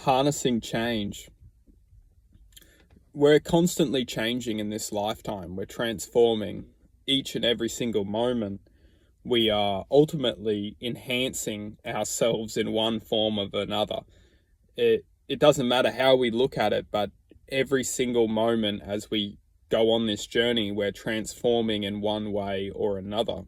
harnessing change. We're constantly changing in this lifetime. We're transforming each and every single moment. We are ultimately enhancing ourselves in one form or another. It doesn't matter how we look at it, but every single moment as we go on this journey, we're transforming in one way or another.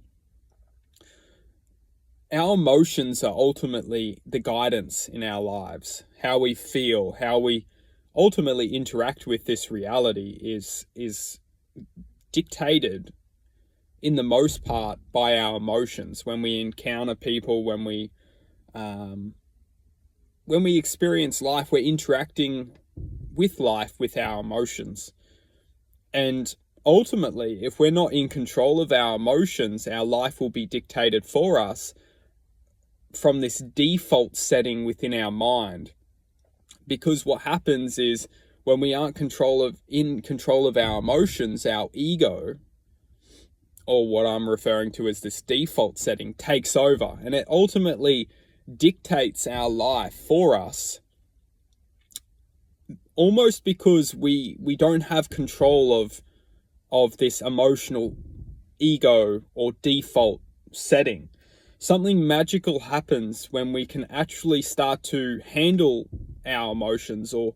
Our emotions are ultimately the guidance in our lives. How we feel, how we ultimately interact with this reality is dictated in the most part by our emotions. When we encounter people, when we experience life, we're interacting with life with our emotions. And ultimately, if we're not in control of our emotions, our life will be dictated for us from this default setting within our mind. Because what happens is when we aren't in control of our emotions, our ego, or what I'm referring to as this default setting, takes over, and it ultimately dictates our life for us, almost because we don't have control of this emotional ego or default setting. Something magical happens when we can actually start to handle our emotions. Or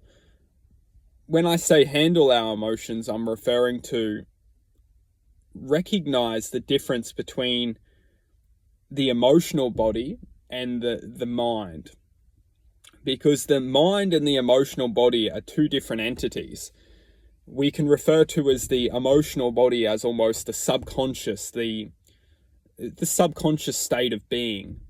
when I say handle our emotions, I'm referring to recognize the difference between the emotional body and the mind. Because the mind and the emotional body are two different entities. We can refer to as the emotional body as almost the subconscious, the subconscious state of being,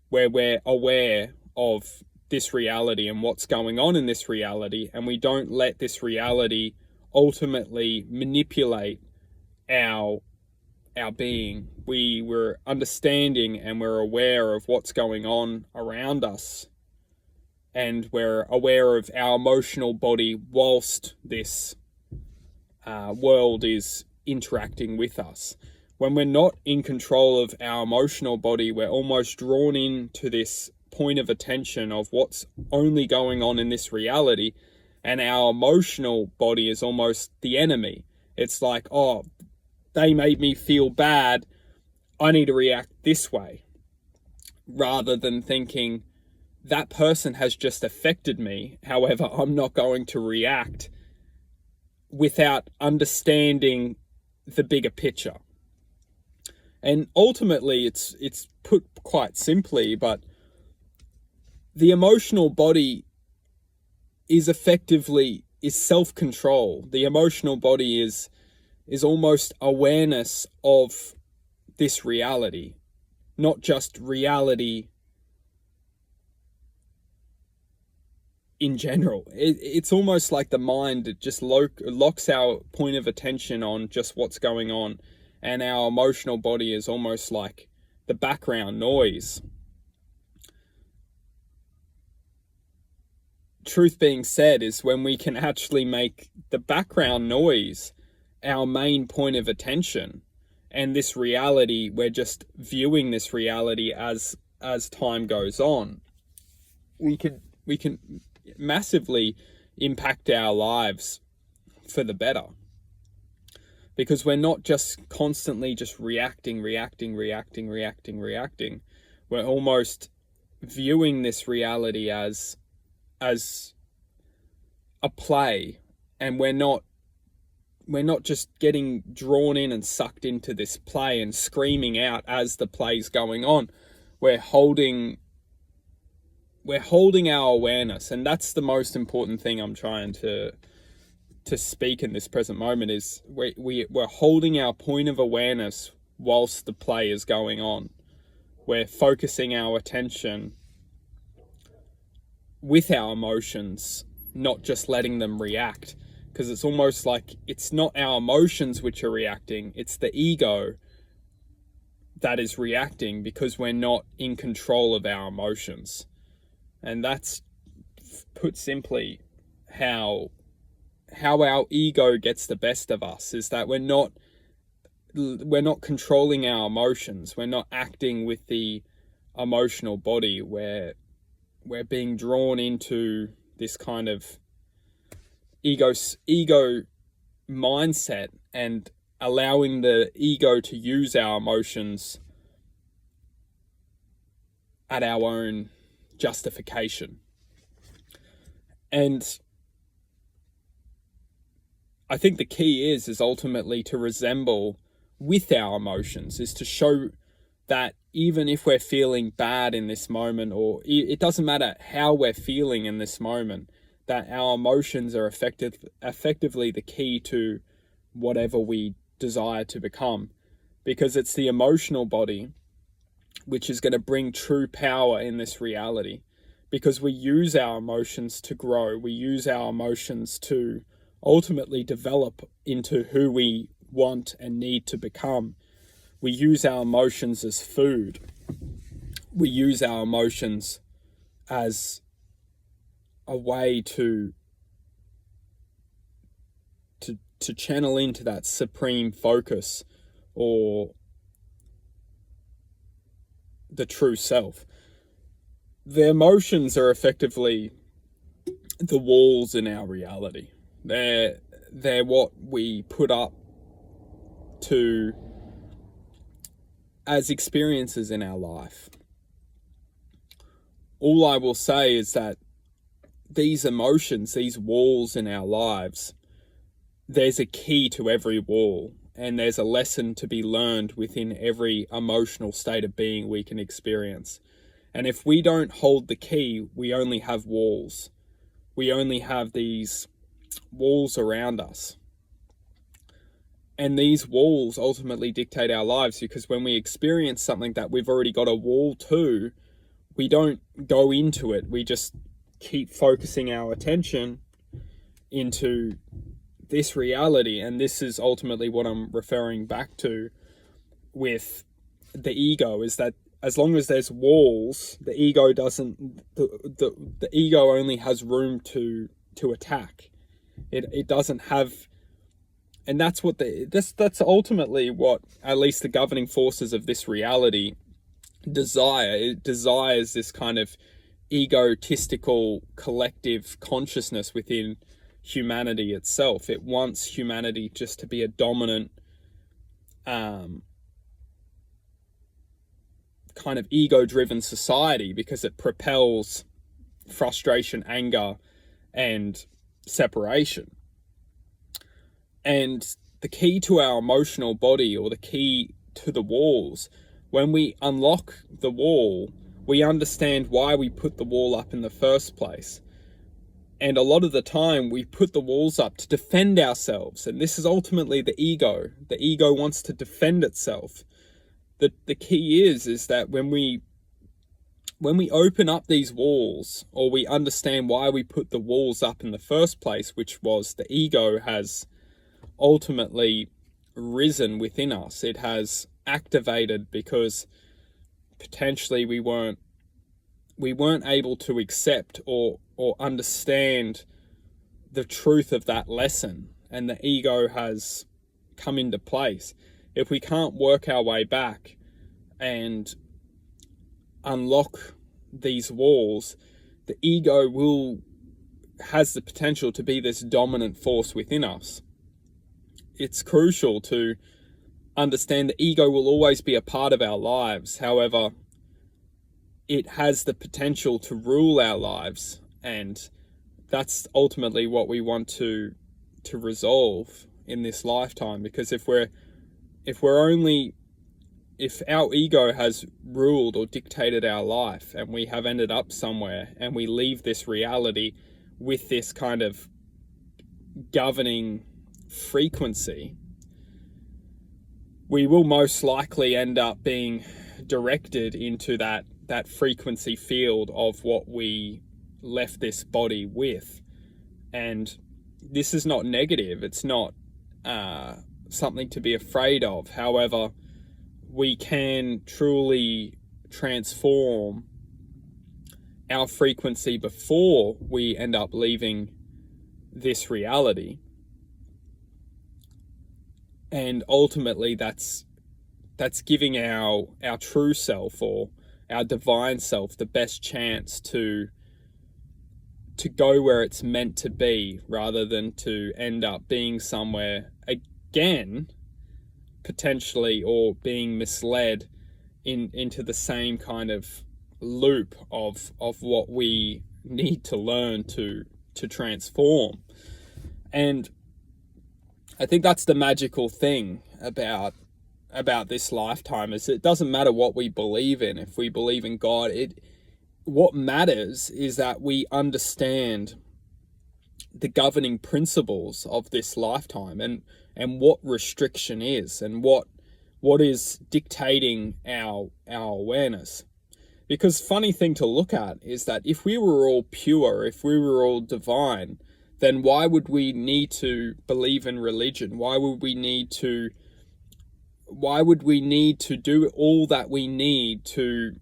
where we're aware of this reality and what's going on in this reality, and we don't let this reality ultimately manipulate our being. We're understanding and we're aware of what's going on around us, and we're aware of our emotional body whilst this world is interacting with us. When we're not in control of our emotional body, we're almost drawn into this point of attention of what's only going on in this reality, and our emotional body is almost the enemy. It's like, oh, they made me feel bad, I need to react this way, rather than thinking, that person has just affected me, however, I'm not going to react without understanding the bigger picture. And ultimately, it's put quite simply, but the emotional body is self-control. The emotional body is almost awareness of this reality, not just reality in general. It's almost like the mind just locks our point of attention on just what's going on, and our emotional body is almost like the background noise. Truth being said is when we can actually make the background noise our main point of attention, and this reality, we're just viewing this reality as time goes on, we can massively impact our lives for the better. Because we're not just constantly just reacting. We're almost viewing this reality as a play, and we're not just getting drawn in and sucked into this play and screaming out as the play's going on. We're holding our awareness, and that's the most important thing I'm trying to speak in this present moment, is we're holding our point of awareness whilst the play is going on. We're focusing our attention with our emotions, not just letting them react, because it's almost like it's not our emotions which are reacting, it's the ego that is reacting because we're not in control of our emotions. And that's, put simply, how our ego gets the best of us, is that we're not controlling our emotions. We're not acting with the emotional body. We're we're being drawn into this kind of ego mindset and allowing the ego to use our emotions at our own justification. And I think the key is ultimately to resemble with our emotions, is to show that even if we're feeling bad in this moment, or it doesn't matter how we're feeling in this moment, that our emotions are effectively the key to whatever we desire to become. Because it's the emotional body which is going to bring true power in this reality. Because we use our emotions to grow. We use our emotions to ultimately develop into who we want and need to become. We use our emotions as food. We use our emotions as a way to channel into that supreme focus or the true self. The emotions are effectively the walls in our reality. They're what we put up to as experiences in our life. All I will say is that these emotions, these walls in our lives, there's a key to every wall, and there's a lesson to be learned within every emotional state of being we can experience. And if we don't hold the key, we only have walls. We only have these walls around us. And these walls ultimately dictate our lives, because when we experience something that we've already got a wall to, we don't go into it. We just keep focusing our attention into this reality. And this is ultimately what I'm referring back to with the ego, is that as long as there's walls, the ego doesn't, the ego only has room to attack. It doesn't have, and that's what that's ultimately what at least the governing forces of this reality desire. It desires this kind of egotistical collective consciousness within humanity itself. It wants humanity just to be a dominant kind of ego-driven society, because it propels frustration, anger, and separation. And the key to our emotional body, or the key to the walls, when we unlock the wall, we understand why we put the wall up in the first place. And a lot of the time we put the walls up to defend ourselves. And this is ultimately the ego. The ego wants to defend itself. The key is that when we open up these walls, or we understand why we put the walls up in the first place, which was the ego has ultimately risen within us. It has activated because potentially we weren't able to accept or understand the truth of that lesson, and the ego has come into place. If we can't work our way back and unlock these walls, the ego has the potential to be this dominant force within us. It's crucial to understand the ego will always be a part of our lives. However, it has the potential to rule our lives, and that's ultimately what we want to resolve in this lifetime. Because if our ego has ruled or dictated our life, and we have ended up somewhere, and we leave this reality with this kind of governing frequency, we will most likely end up being directed into that frequency field of what we left this body with. And this is not negative. It's not something to be afraid of. However, we can truly transform our frequency before we end up leaving this reality. And ultimately that's giving our true self, or our divine self, the best chance to to go where it's meant to be, rather than to end up being somewhere again, potentially, or being misled into the same kind of loop of what we need to learn to transform. And I think that's the magical thing about this lifetime, is it doesn't matter what we believe in. If we believe in God, what matters is that we understand the governing principles of this lifetime, and what restriction is, and what is dictating our awareness. Because funny thing to look at is that if we were all pure, if we were all divine, then why would we need to believe in religion? Why would we need to do all that we need to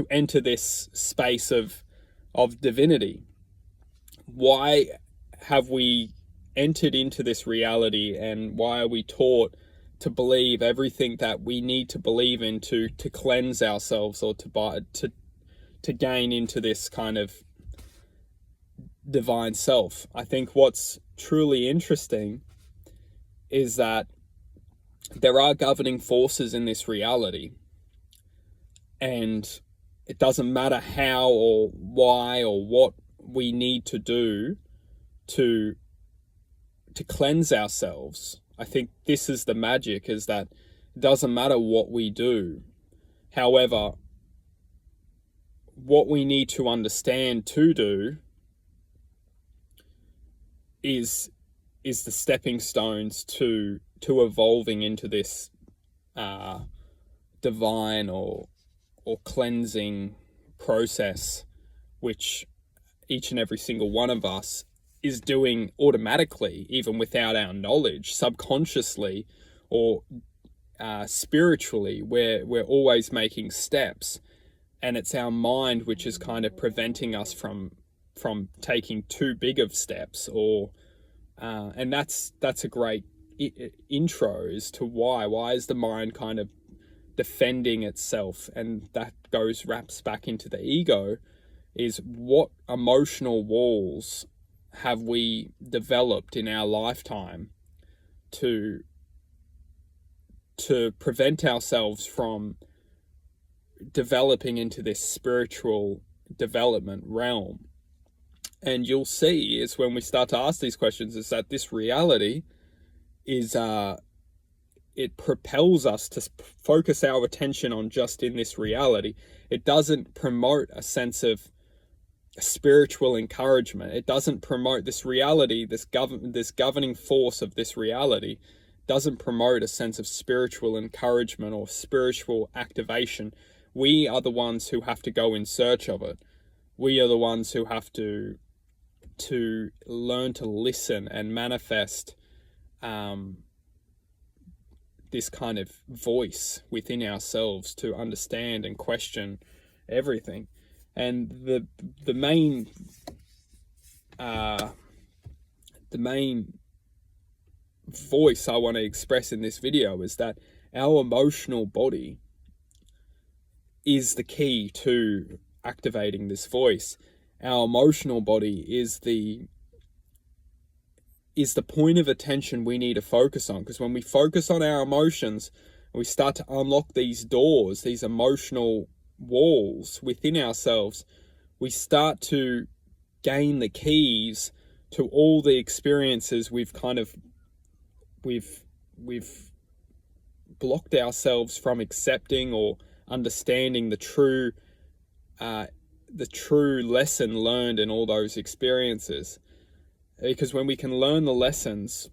enter this space of divinity? Why have we entered into this reality, and why are we taught to believe everything that we need to believe in to cleanse ourselves, or to gain into this kind of divine self? I think what's truly interesting is that there are governing forces in this reality, and it doesn't matter how or why or what we need to do to cleanse ourselves. I think this is the magic, is that it doesn't matter what we do. However, what we need to understand to do is the stepping stones to evolving into this divine or cleansing process, which each and every single one of us is doing automatically, even without our knowledge, subconsciously or spiritually. We're always making steps, and it's our mind which is kind of preventing us from taking too big of steps, or and that's a great intro as to why is the mind kind of defending itself, and that wraps back into the ego. Is what emotional walls have we developed in our lifetime to prevent ourselves from developing into this spiritual development realm? And you'll see is when we start to ask these questions, is that this reality is it propels us to focus our attention on just in this reality. It doesn't promote a sense of spiritual encouragement. It doesn't promote this reality, this governing force of this reality doesn't promote a sense of spiritual encouragement or spiritual activation. We are the ones who have to go in search of it. We are the ones who have to learn to listen and manifest this kind of voice within ourselves to understand and question everything. And the main voice I want to express in this video is that our emotional body is the key to activating this voice. Our emotional body is the point of attention we need to focus on, because when we focus on our emotions, we start to unlock these doors, these emotional walls within ourselves, we start to gain the keys to all the experiences we've blocked ourselves from accepting or understanding the true lesson learned in all those experiences. Because when we can learn the lessons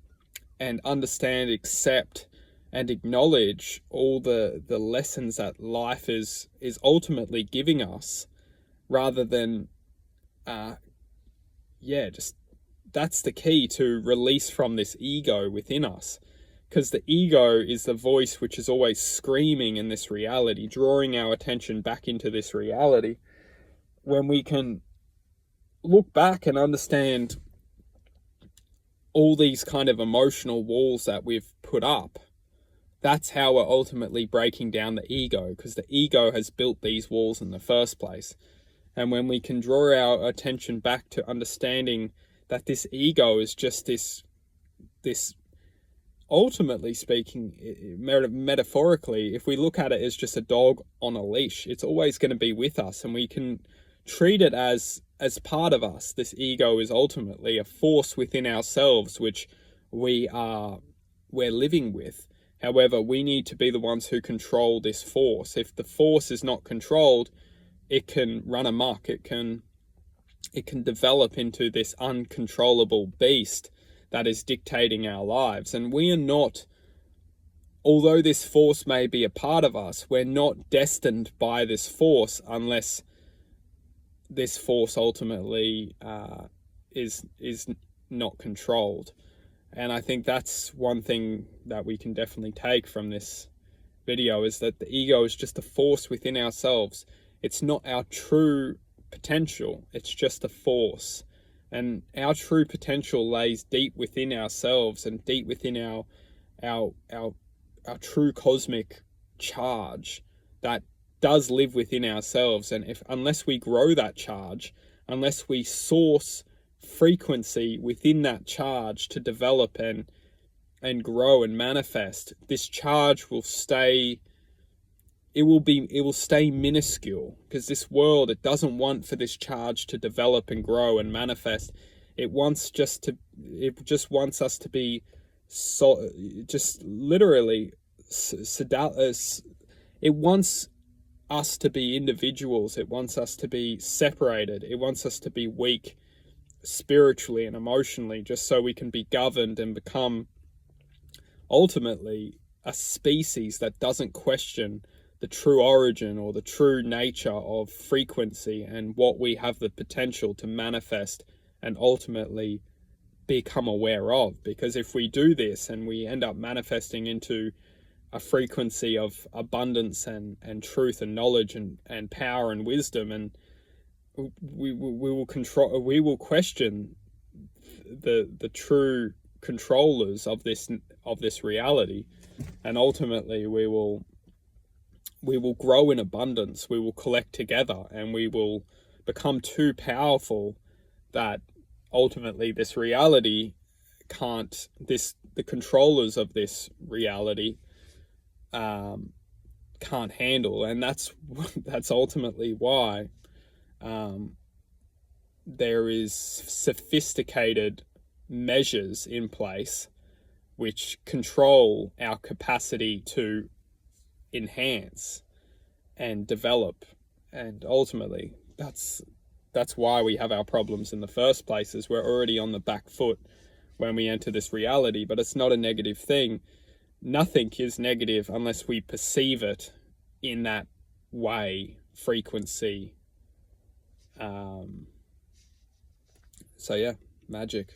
and understand, accept, and acknowledge all the lessons that life is ultimately giving us, rather than that's the key to release from this ego within us. Because the ego is the voice which is always screaming in this reality, drawing our attention back into this reality. When we can look back and understand all these kind of emotional walls that we've put up, that's how we're ultimately breaking down the ego, because the ego has built these walls in the first place. And when we can draw our attention back to understanding that this ego is just this ultimately speaking, metaphorically, if we look at it as just a dog on a leash, it's always going to be with us, and we can treat it as part of us. This ego is ultimately a force within ourselves, which we're living with. However, we need to be the ones who control this force. If the force is not controlled, it can run amok. It can develop into this uncontrollable beast that is dictating our lives. And we are not, although this force may be a part of us, we're not destined by this force unless this force ultimately is not controlled. And I think that's one thing that we can definitely take from this video, is that the ego is just a force within ourselves. It's not our true potential, it's just a force. And our true potential lays deep within ourselves and deep within our true cosmic charge that does live within ourselves. And unless we grow that charge, unless we source frequency within that charge to develop and grow and manifest, this charge will stay, it will stay minuscule, because this world, it doesn't want for this charge to develop and grow and manifest. It just wants us to be just literally it wants us to be individuals. It wants us to be separated. It wants us to be weak spiritually and emotionally, just so we can be governed and become ultimately a species that doesn't question the true origin or the true nature of frequency and what we have the potential to manifest and ultimately become aware of. Because if we do this and we end up manifesting into a frequency of abundance and truth and knowledge and power and wisdom, and we will question the true controllers of this reality, and ultimately we will grow in abundance. We will collect together, and we will become too powerful that ultimately this reality the controllers of this reality can't handle. And that's ultimately why there is sophisticated measures in place which control our capacity to enhance and develop. And ultimately that's why we have our problems in the first place, is we're already on the back foot when we enter this reality. But it's not a negative thing. Nothing is negative unless we perceive it in that way, frequency. So yeah, magic.